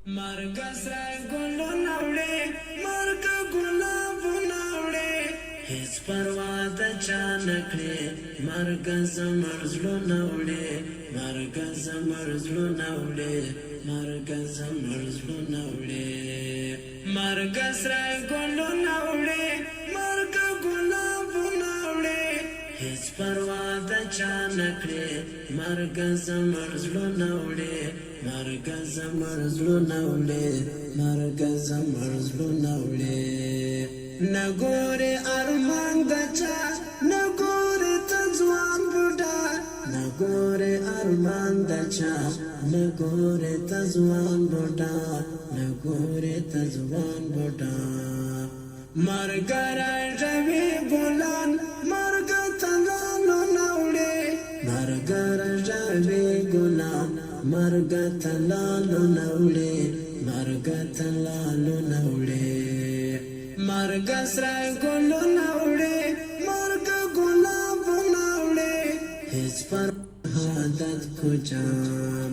مرگ سره ګلو نوړې مرگ ګلابو نوړې هیڅ پروا د چا نکړې مرگ زمر زړه نوړې مرگ زمر زړه نوړې مرگ زمر زړه نوړې مرگ سره ګلو نوړې مرگ ګلابو نوړې هیڅ پروا د چا نکړې مرگ زمر زړه نوړې مرگ زمر زړه نوړې مرگ زمر زړه نوړې نګورې ارمان دچا نګورې ته ځوان بوډا نګورې ارمان دچا نګورې ته ځوان بوډا نګورې ته ځوان بوډا مرګ راځوي ګلان مرګ تلالو نوړې مرګ راځوي ګلان مرګ تلالو نوړې مرګ تلالو نوړې مرګ سره ګلو نوړې مرګ ګلابو نوړې هیڅ پر حادت کو جام